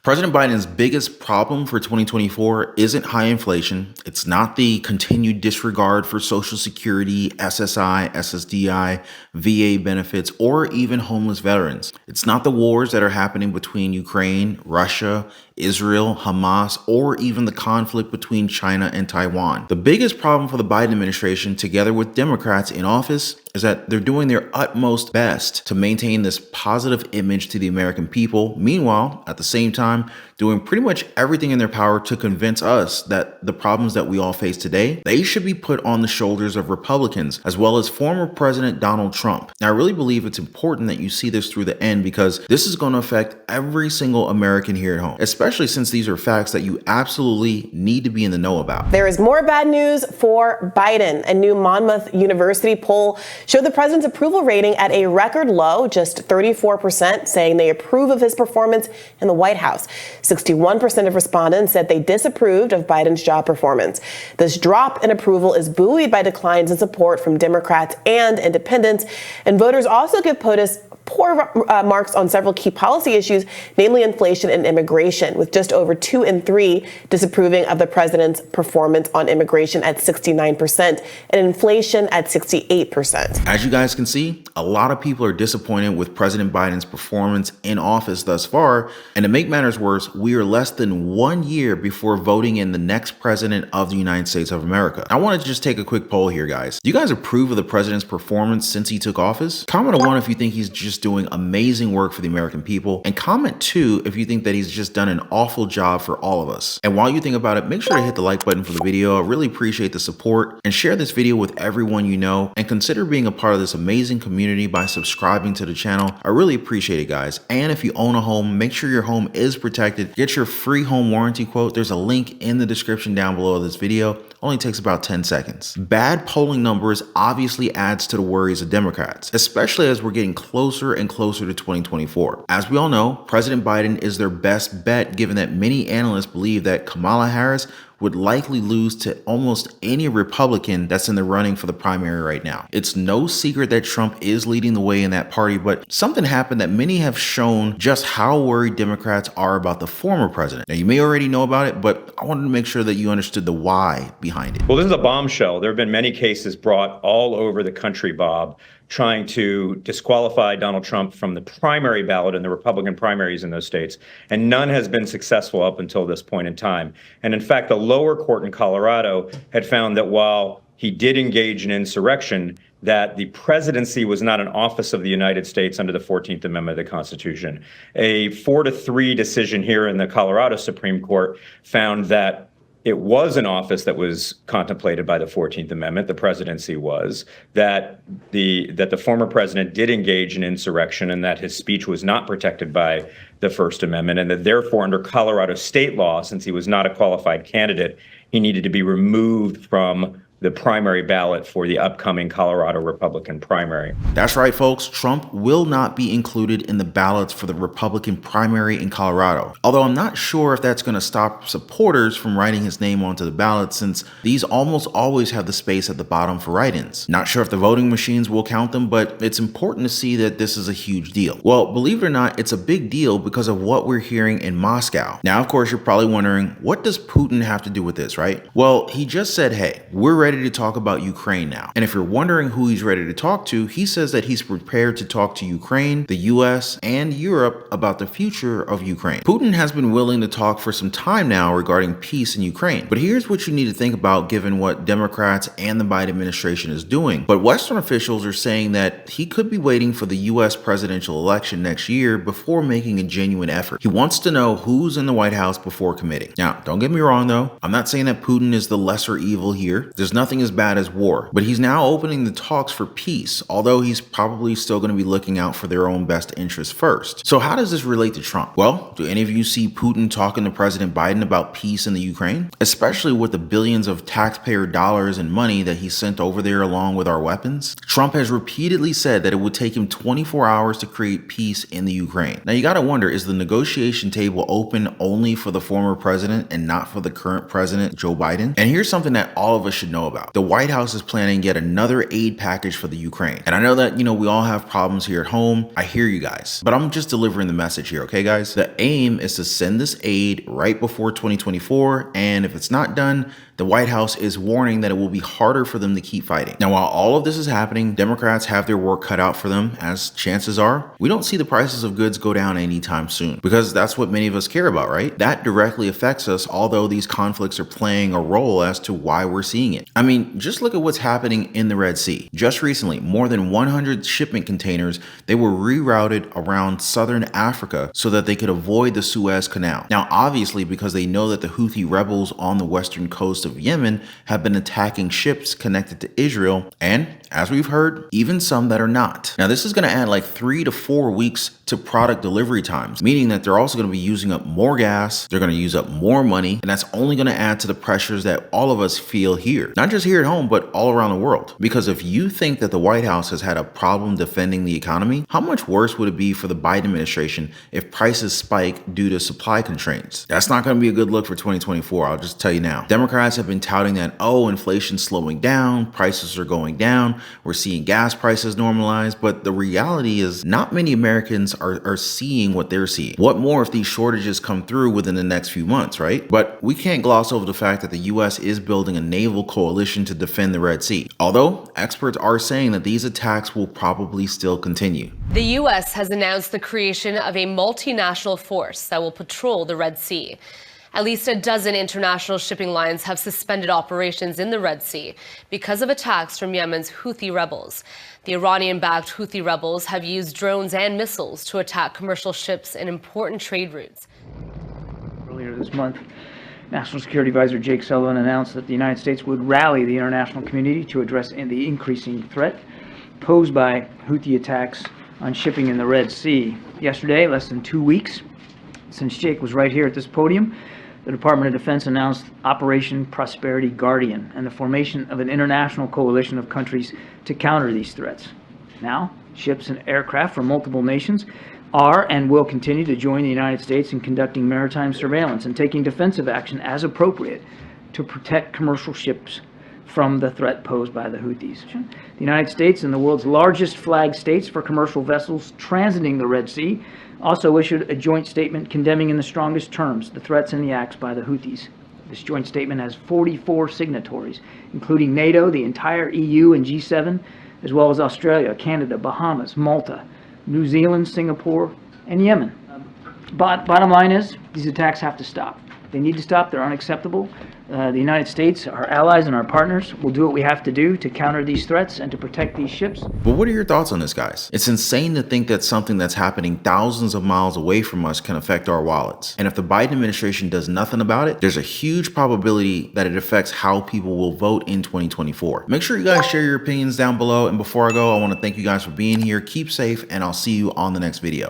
President Biden's biggest problem for 2024 isn't high inflation. It's not the continued disregard for Social Security, SSI, SSDI, VA benefits, or even homeless veterans. It's not the wars that are happening between Ukraine, Russia, Israel, Hamas, or even the conflict between China and Taiwan. The biggest problem for the Biden administration, together with Democrats in office, is that they're doing their utmost best to maintain this positive image to the American people. Meanwhile, at the same time, doing pretty much everything in their power to convince us that the problems that we all face today, they should be put on the shoulders of Republicans, as well as former President Donald Trump. Now, I really believe it's important that you see this through the end because this is going to affect every single American here at home, especially since these are facts that you absolutely need to be in the know about. There is more bad news for Biden. A new Monmouth University poll showed the president's approval rating at a record low, just 34%, saying they approve of his performance in the White House. 61% of respondents said they disapproved of Biden's job performance. This drop in approval is buoyed by declines in support from Democrats and independents, and voters also give POTUS poor marks on several key policy issues, namely inflation and immigration, with just over 2 in 3 disapproving of the president's performance on immigration at 69% and inflation at 68%. As you guys can see, a lot of people are disappointed with President Biden's performance in office thus far. And to make matters worse, we are less than 1 year before voting in the next president of the United States of America. I want to just take a quick poll here, guys. Do you guys approve of the president's performance since he took office? Comment a 1 if you think he's just doing amazing work for the American people, and comment 2 if you think that he's just done an awful job for all of us. And while you think about it, make sure to hit the like button for the video. I really appreciate the support, and share this video with everyone you know, and consider being a part of this amazing community by subscribing to the channel. I really appreciate it, guys. And if you own a home, make sure your home is protected. Get your free home warranty quote. There's a link in the description down below this video. Only takes about 10 seconds. Bad polling numbers obviously adds to the worries of Democrats, especially as we're getting closer and closer to 2024. As we all know, President Biden is their best bet, given that many analysts believe that Kamala Harris would likely lose to almost any Republican that's in the running for the primary right now. It's no secret that Trump is leading the way in that party, but something happened that many have shown just how worried Democrats are about the former president. Now, you may already know about it, but I wanted to make sure that you understood the why behind it. Well, this is a bombshell. There have been many cases brought all over the country, Bob, trying to disqualify Donald Trump from the primary ballot in the Republican primaries in those states, and none has been successful up until this point in time. And in fact, the lower court in Colorado had found that while he did engage in insurrection, that the presidency was not an office of the United States under the 14th Amendment of the Constitution. A 4-3 decision here in the Colorado Supreme Court found that it was an office that was contemplated by the 14th Amendment, the presidency was, that the former president did engage in insurrection and that his speech was not protected by the First Amendment, and that therefore under Colorado state law, since he was not a qualified candidate, he needed to be removed from the primary ballot for the upcoming Colorado Republican primary. That's right, folks. Trump will not be included in the ballots for the Republican primary in Colorado. Although I'm not sure if that's going to stop supporters from writing his name onto the ballot, since these almost always have the space at the bottom for write-ins. Not sure if the voting machines will count them, but it's important to see that this is a huge deal. Well, believe it or not, it's a big deal because of what we're hearing in Moscow. Now, of course, you're probably wondering, what does Putin have to do with this, right? Well, he just said, hey, we're ready to talk about Ukraine now. And if you're wondering who he's ready to talk to, he says that he's prepared to talk to Ukraine, the US, and Europe about the future of Ukraine. Putin has been willing to talk for some time now regarding peace in Ukraine. But here's what you need to think about given what Democrats and the Biden administration is doing. But Western officials are saying that he could be waiting for the US presidential election next year before making a genuine effort. He wants to know who's in the White House before committing. Now, don't get me wrong though. I'm not saying that Putin is the lesser evil here. There's nothing as bad as war, but he's now opening the talks for peace, although he's probably still going to be looking out for their own best interests first. So how does this relate to Trump? Well, do any of you see Putin talking to President Biden about peace in the Ukraine? Especially with the billions of taxpayer dollars and money that he sent over there along with our weapons? Trump has repeatedly said that it would take him 24 hours to create peace in the Ukraine. Now you gotta wonder, is the negotiation table open only for the former president and not for the current president, Joe Biden? And here's something that all of us should know about. The White House is planning yet another aid package for the Ukraine. And I know that, we all have problems here at home. I hear you guys, but I'm just delivering the message here, okay, guys? The aim is to send this aid right before 2024, and if it's not done, the White House is warning that it will be harder for them to keep fighting. Now, while all of this is happening, Democrats have their work cut out for them, as chances are, we don't see the prices of goods go down anytime soon, because that's what many of us care about, right? That directly affects us, although these conflicts are playing a role as to why we're seeing it. I mean, just look at what's happening in the Red Sea. Just recently, more than 100 shipment containers, they were rerouted around southern Africa so that they could avoid the Suez Canal. Now, obviously, because they know that the Houthi rebels on the western coast of Yemen have been attacking ships connected to Israel, and as we've heard, even some that are not. Now, this is going to add like 3 to 4 weeks to product delivery times, meaning that they're also going to be using up more gas, they're going to use up more money, and that's only going to add to the pressures that all of us feel here, not just here at home, but all around the world. Because if you think that the White House has had a problem defending the economy, how much worse would it be for the Biden administration if prices spike due to supply constraints? That's not going to be a good look for 2024, I'll just tell you now. Democrats have been touting that, oh, inflation's slowing down, prices are going down, we're seeing gas prices normalize, but the reality is not many Americans are seeing what they're seeing. What more if these shortages come through within the next few months, right? But we can't gloss over the fact that the US is building a naval coalition to defend the Red Sea, although experts are saying that these attacks will probably still continue. The U.S. has announced the creation of a multinational force that will patrol the Red Sea. At least a dozen international shipping lines have suspended operations in the Red Sea because of attacks from Yemen's Houthi rebels. The Iranian-backed Houthi rebels have used drones and missiles to attack commercial ships in important trade routes. Earlier this month, National Security Advisor Jake Sullivan announced that the United States would rally the international community to address the increasing threat posed by Houthi attacks on shipping in the Red Sea. Yesterday, less than 2 weeks since Jake was right here at this podium, the Department of Defense announced Operation Prosperity Guardian and the formation of an international coalition of countries to counter these threats. Now, ships and aircraft from multiple nations are and will continue to join the United States in conducting maritime surveillance and taking defensive action as appropriate to protect commercial ships from the threat posed by the Houthis. The United States and the world's largest flag states for commercial vessels transiting the Red Sea also issued a joint statement condemning in the strongest terms the threats and the acts by the Houthis. This joint statement has 44 signatories, including NATO, the entire EU and G7, as well as Australia, Canada, Bahamas, Malta, New Zealand, Singapore, and Yemen. Bottom line is, these attacks have to stop. They need to stop. They're unacceptable. The United States, our allies and our partners, will do what we have to do to counter these threats and to protect these ships. But what are your thoughts on this, guys? It's insane to think that something that's happening thousands of miles away from us can affect our wallets. And if the Biden administration does nothing about it, there's a huge probability that it affects how people will vote in 2024. Make sure you guys share your opinions down below. And before I go, I want to thank you guys for being here. Keep safe, and I'll see you on the next video.